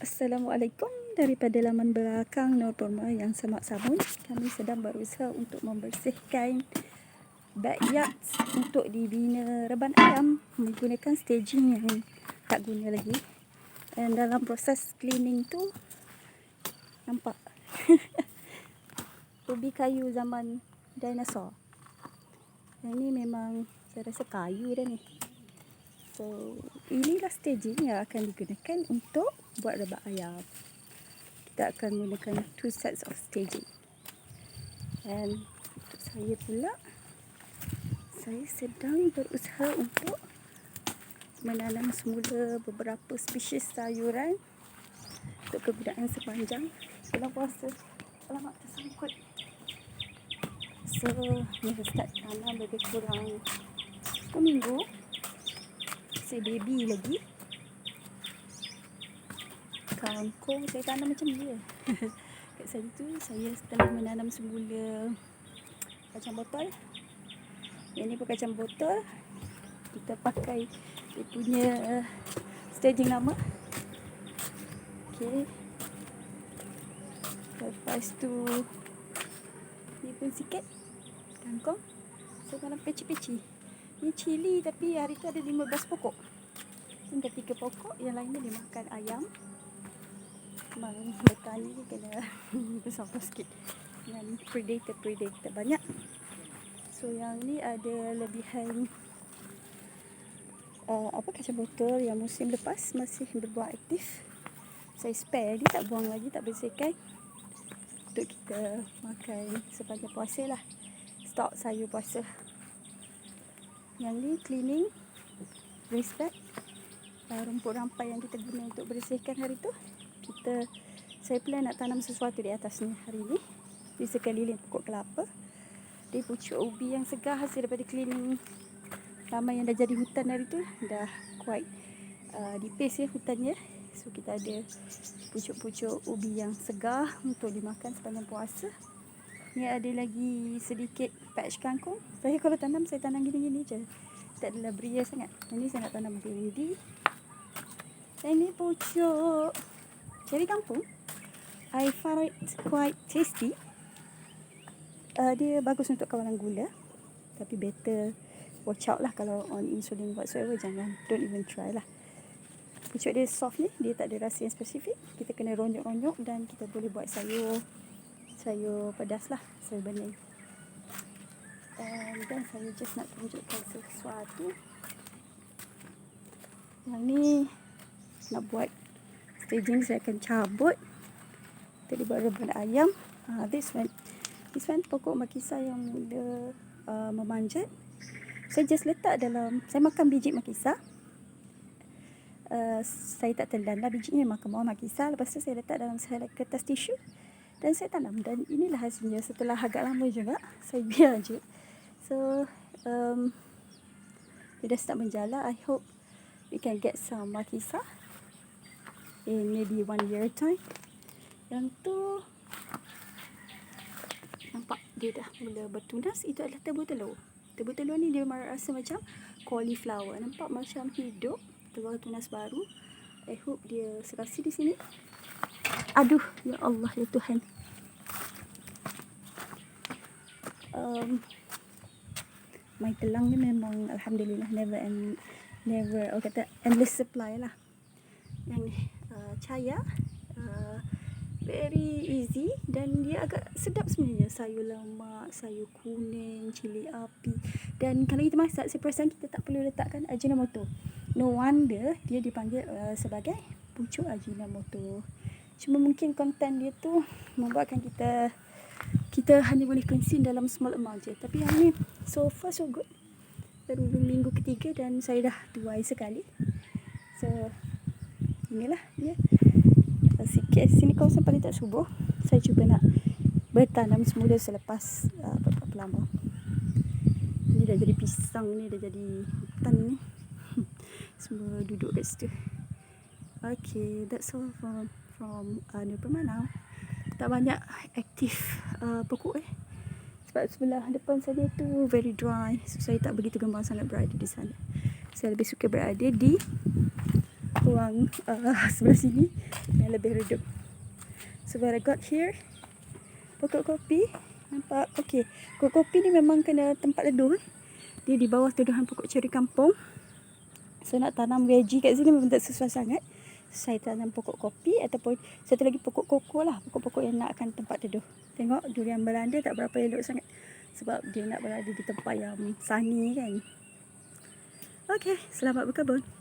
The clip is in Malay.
Assalamualaikum daripada laman belakang Nur Purma yang semak sabun. Kami sedang berusaha untuk membersihkan backyard untuk dibina reban ayam menggunakan staging yang tak guna lagi. Dan dalam proses cleaning tu nampak ubi kayu zaman dinosaur. Yang ni memang saya rasa kayu dah ni. So, inilah staging yang akan digunakan untuk buat rebak ayam. Kita akan menggunakan 2 sets of staging. Dan untuk saya pula, saya sedang berusaha untuk menanam semula beberapa spesies sayuran untuk kegunaan sepanjang bulan puasa. Alamak, tersangkut. So, ni start tanam lebih kurang 1 minggu. Saya baby lagi. Kangkung saya tanam macam ni je. Kat sana tu saya telah menanam semula kacang botol. Yang ni pun kacang botol. Kita pakai dia punya staging lama. Okey. Lepas tu ni pun sikit kangkung. Saya tanam peci-peci. Ni cili tapi hari tu ada 15 pokok. Tinggal 3 pokok, yang lainnya dimakan ayam. Memang petani ni kena bersama sikit dengan predator banyak. So yang ni ada lebihan kacang botol yang musim lepas masih berbuah aktif. Saya spare dia, tak buang lagi, tak bersihkan untuk kita makan sepanjang puasa lah. Stok sayur puasa. Yang ni cleaning, raised bed, rumput rampai yang kita guna untuk bersihkan hari tu. Saya plan nak tanam sesuatu di atasnya hari ni. Di sekeliling pokok kelapa. Di pucuk ubi yang segar hasil daripada cleaning lama yang dah jadi hutan hari tu. Dah quite dipis ya hutannya. So kita ada pucuk-pucuk ubi yang segar untuk dimakan sepanjang puasa. Ni ada lagi sedikit patch kangkung. Saya kalau tanam, saya tanam gini-gini je. Tak adalah beria sangat. Ini saya nak tanam bindi. Dan ni pucuk cherry kangkung. I find it quite tasty. Dia bagus untuk kawalan gula. Tapi better watch out lah kalau on insulin whatsoever. Don't even try lah. Pucuk dia soft ni. Dia tak ada rasa yang spesifik. Kita kena ronyok-ronyok dan kita boleh buat sayur pedas lah, sayur bening. Dan saya just nak tunjukkan sesuatu. Yang ni nak buat staging, saya akan cabut untuk dibuat reban ayam. This one pokok makisa yang mula memanjat. Saya just letak dalam, saya makan biji makisa. Saya tak telan lah bijinya, makan bawah makisa. Lepas tu saya letak dalam sehelai kertas tisu dan saya tanam. Dan inilah hasilnya setelah agak lama juga. Saya biar je. So dia dah start menjala. I hope we can get some makisa in maybe 1 year time. Yang tu nampak dia dah mula bertunas. Itu adalah tebu telur. Tebu telur ni dia rasa macam cauliflower. Nampak macam hidup. Telur tunas baru. I hope dia serasi di sini. Aduh, ya Allah, ya Tuhan. My telang ni memang alhamdulillah never endless supply lah. Yang ni caya, very easy dan dia agak sedap sebenarnya. Sayur lemak, sayur kuning, cili api. Dan kalau kita masak, saya perasan kita tak perlu letakkan Ajinomoto. No wonder dia dipanggil sebagai pucuk Ajinomoto. Cuma mungkin konten dia tu membuatkan kita hanya boleh consume dalam small amount je. Tapi yang ni so far so good. Baru minggu ketiga dan saya dah tuai sekali. So inilah dia. Sikit sini kawasan paling tak subur. Saya cuba nak bertanam semula selepas berapa lama. Ini dah jadi pisang ni, dah jadi hutan ni. Semua duduk kat situ. Okay, that's all from Nur Purma now. Tak banyak aktif pokok sebab sebelah depan sana tu very dry. So saya tak begitu gemar sangat berada di sana. Saya lebih suka berada di ruang sebelah sini yang lebih redup. So what I got here, pokok kopi. Nampak? Okey. Pokok kopi ni memang kena tempat teduh. Dia di bawah teduhan pokok ceri kampung. So nak tanam veggie kat sini memang tak susah sangat. Saya tanam pokok kopi ataupun satu lagi pokok koko lah. Pokok-pokok yang nakkan tempat teduh. Tengok durian Belanda tak berapa elok sangat. Sebab dia nak berada di tempat yang sunny kan. Okey, selamat berkebun.